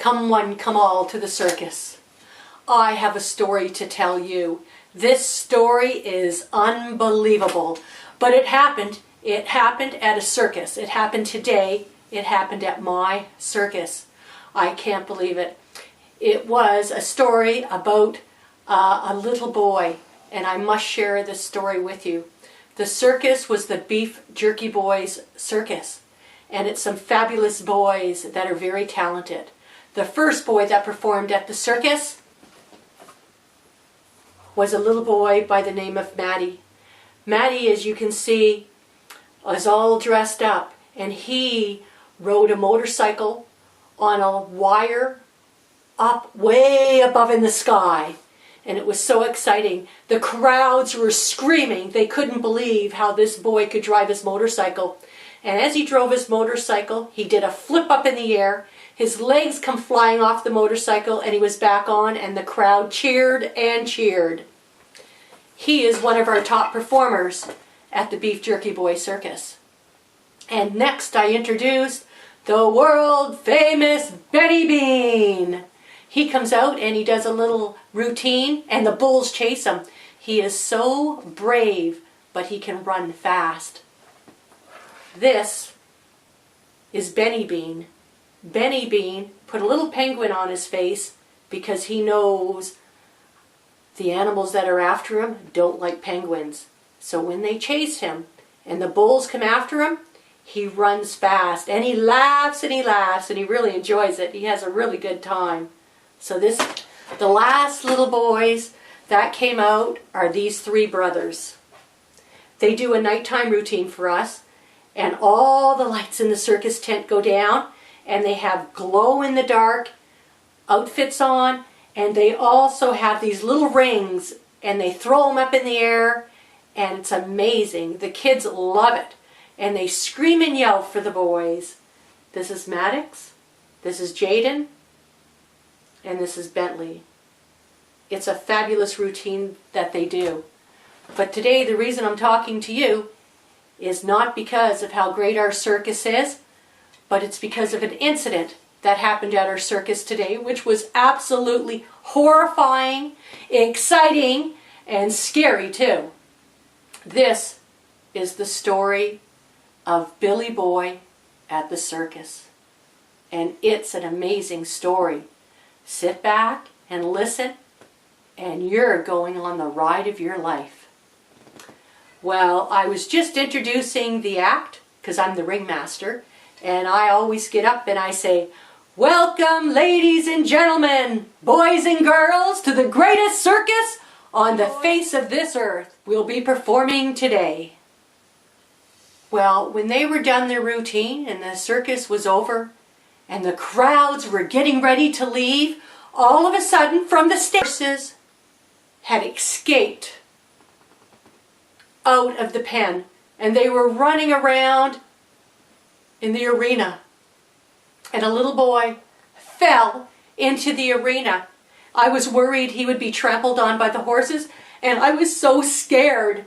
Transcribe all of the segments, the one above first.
Come one, come all to the circus. I have a story to tell you. This story is unbelievable. But it happened at a circus. It happened today. It happened at my circus. I can't believe it. It was a story about a little boy, and I must share this story with you. The circus was the Beef Jerky Boys Circus, and it's some fabulous boys that are very talented. The first boy that performed at the circus was a little boy by the name of Matty. Matty, as you can see, was all dressed up, and he rode a motorcycle on a wire up way above in the sky. And it was so exciting. The crowds were screaming. They couldn't believe how this boy could drive his motorcycle. And as he drove his motorcycle, he did a flip up in the air. His legs come flying off the motorcycle, and he was back on, and the crowd cheered and cheered. He is one of our top performers at the Beef Jerky Boy Circus. And next I introduced the world famous Benny Bean. He comes out and he does a little routine, and the bulls chase him. He is so brave, but he can run fast. This is Benny Bean. Benny Bean put a little penguin on his face because he knows the animals that are after him don't like penguins. So when they chase him and the bulls come after him, he runs fast, and he laughs and he laughs, and he really enjoys it. He has a really good time. So the last little boys that came out are these three brothers. They do a nighttime routine for us, and all the lights in the circus tent go down, and they have glow-in-the-dark outfits on, and they also have these little rings, and they throw them up in the air, and it's amazing. The kids love it, and they scream and yell for the boys. This is Maddox, this is Jaden, and this is Bentley. It's a fabulous routine that they do. But today, the reason I'm talking to you is not because of how great our circus is, but it's because of an incident that happened at our circus today, which was absolutely horrifying, exciting, and scary too. This is the story of Billy Boy at the circus. And it's an amazing story. Sit back and listen, and you're going on the ride of your life. Well, I was just introducing the act, because I'm the ringmaster, and I always get up and I say, "Welcome, ladies and gentlemen, boys and girls, to the greatest circus on the face of this earth. We'll be performing today." Well, when they were done their routine and the circus was over and the crowds were getting ready to leave, all of a sudden from the horses had escaped out of the pen, and they were running around in the arena. And a little boy fell into the arena. I was worried he would be trampled on by the horses, and I was so scared.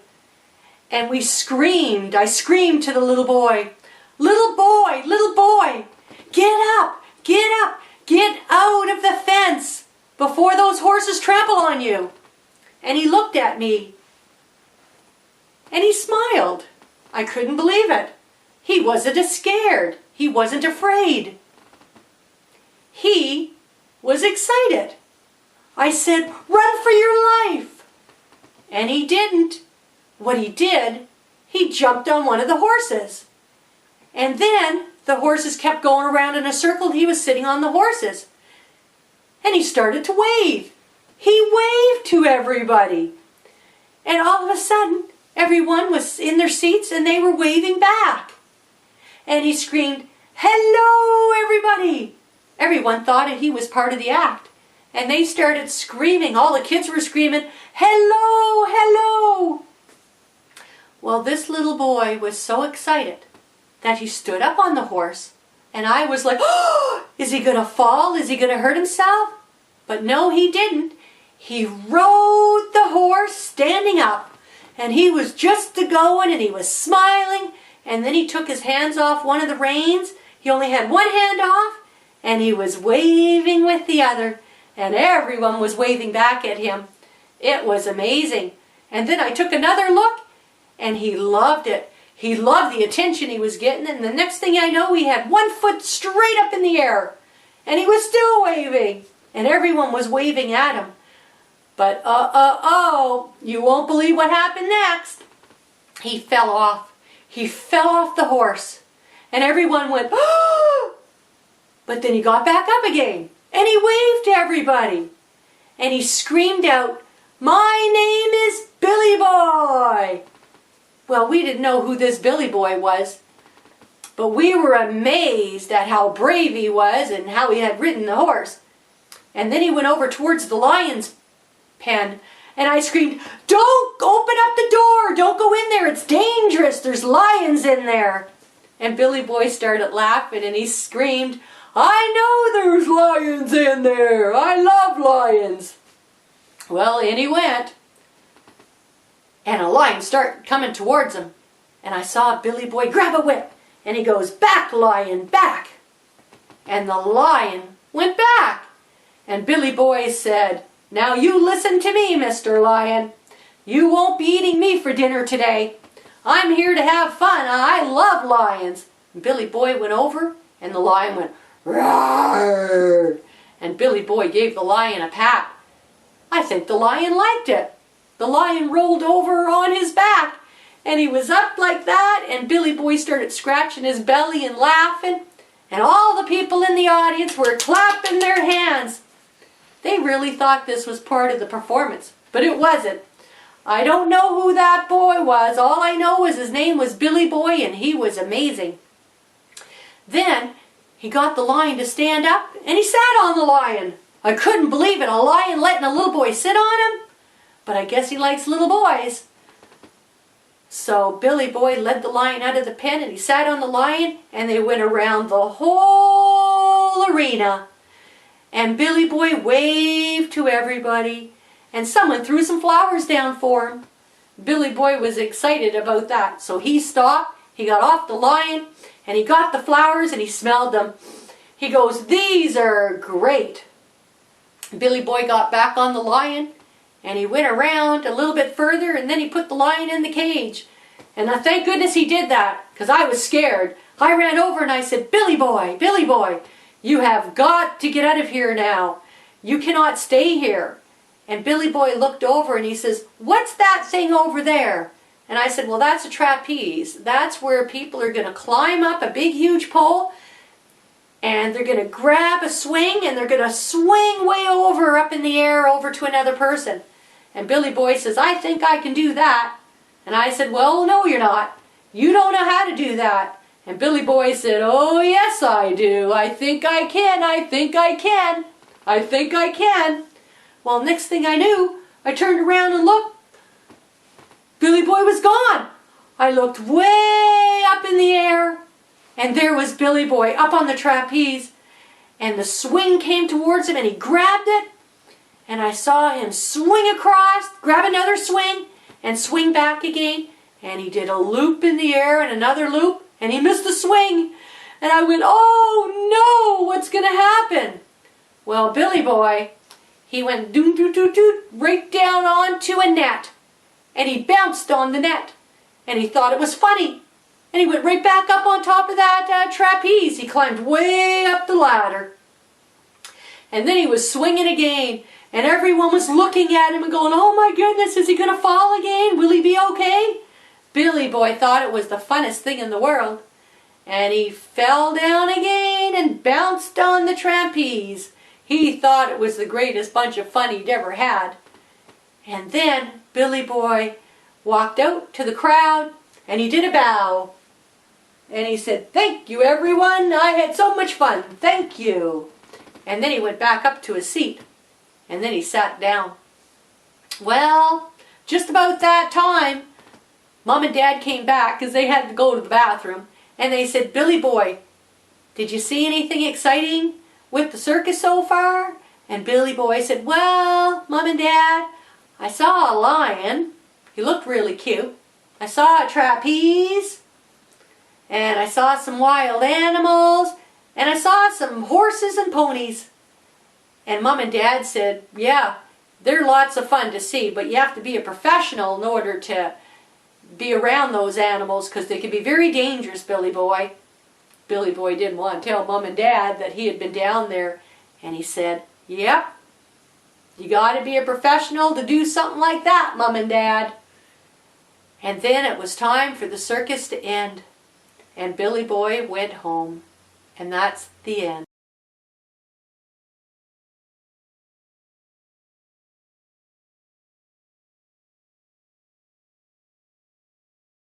And we screamed. I screamed to the little boy, little boy, get up, get out of the fence before those horses trample on you." And he looked at me, and he smiled. I couldn't believe it. He wasn't scared. He wasn't afraid. He was excited. I said, "Run for your life." And he didn't. What he did, he jumped on one of the horses. And then the horses kept going around in a circle. He was sitting on the horses. And he started to wave. He waved to everybody. And all of a sudden, everyone was in their seats and they were waving back. And he screamed, "Hello, everybody!" Everyone thought he was part of the act. And they started screaming. All the kids were screaming, "Hello, hello!" Well, this little boy was so excited that he stood up on the horse, and I was like, "Oh, is he going to fall? Is he going to hurt himself?" But no, he didn't. He rode the horse standing up, and he was just going, and he was smiling, and then he took his hands off one of the reins. He only had one hand off, and he was waving with the other, and everyone was waving back at him. It was amazing. And then I took another look, and he loved it. He loved the attention he was getting, and the next thing I know, he had one foot straight up in the air, and he was still waving, and everyone was waving at him. But you won't believe what happened next. He fell off. He fell off the horse, and everyone went, "Oh!" But then he got back up again, and he waved to everybody, and he screamed out, "My name is Billy Boy." Well, we didn't know who this Billy Boy was, but we were amazed at how brave he was and how he had ridden the horse. And then he went over towards the lion's pen, and I screamed, "Don't open up the door! Don't go in there! It's dangerous! There's lions in there!" And Billy Boy started laughing, and he screamed, "I know there's lions in there! I love lions!" Well, in he went, and a lion started coming towards him. And I saw Billy Boy grab a whip, and he goes, "Back, lion, back!" And the lion went back. And Billy Boy said, "Now you listen to me, Mr. Lion. You won't be eating me for dinner today. I'm here to have fun. I love lions." And Billy Boy went over, and the lion went, "Roar!" And Billy Boy gave the lion a pat. I think the lion liked it. The lion rolled over on his back, and he was up like that, and Billy Boy started scratching his belly and laughing, and all the people in the audience were clapping their hands. They really thought this was part of the performance, but it wasn't. I don't know who that boy was. All I know is his name was Billy Boy, and he was amazing. Then he got the lion to stand up, and he sat on the lion. I couldn't believe it, a lion letting a little boy sit on him. But I guess he likes little boys. So Billy Boy led the lion out of the pen, and he sat on the lion, and they went around the whole arena. And Billy Boy waved to everybody, and someone threw some flowers down for him. Billy Boy was excited about that, so he stopped, he got off the lion, and he got the flowers, and he smelled them. He goes, "These are great." Billy Boy got back on the lion, and he went around a little bit further, and then he put the lion in the cage. And thank goodness he did that, because I was scared. I ran over and I said, Billy Boy, you have got to get out of here now. You cannot stay here." And Billy Boy looked over and he says, "What's that thing over there?" And I said, "Well, that's a trapeze. That's where people are going to climb up a big, huge pole, and they're going to grab a swing, and they're going to swing way over up in the air over to another person." And Billy Boy says, "I think I can do that." And I said, "Well, no, you're not. You don't know how to do that." And Billy Boy said, "Oh, yes, I do. I think I can. I think I can. I think I can." Well, next thing I knew, I turned around and looked. Billy Boy was gone. I looked way up in the air, and there was Billy Boy up on the trapeze, and the swing came towards him, and he grabbed it, and I saw him swing across, grab another swing, and swing back again, and he did a loop in the air and another loop, and he missed the swing. And I went, "Oh no, what's going to happen?" Well, Billy Boy, he went doot doot doot doot right down onto a net, and he bounced on the net, and he thought it was funny, and he went right back up on top of that trapeze. He climbed way up the ladder, and then he was swinging again, and everyone was looking at him and going, "Oh my goodness, is he going to fall again? Will he be okay?" Billy Boy thought it was the funnest thing in the world, and he fell down again and bounced on the trapeze. He thought it was the greatest bunch of fun he'd ever had. And then Billy Boy walked out to the crowd, and he did a bow. And he said, "Thank you, everyone. I had so much fun. Thank you." And then he went back up to his seat, and then he sat down. Well, just about that time, Mom and Dad came back because they had to go to the bathroom, and they said, "Billy Boy, did you see anything exciting with the circus so far?" And Billy Boy said, "Well, Mom and Dad, I saw a lion. He looked really cute. I saw a trapeze, and I saw some wild animals, and I saw some horses and ponies. And Mom and Dad said, yeah, they're lots of fun to see, but you have to be a professional in order to be around those animals because they can be very dangerous, Billy Boy. Billy Boy didn't want to tell Mom and Dad that he had been down there, and he said, yep, you got to be a professional to do something like that, Mom and Dad. And then it was time for the circus to end, and Billy Boy went home, and that's the end.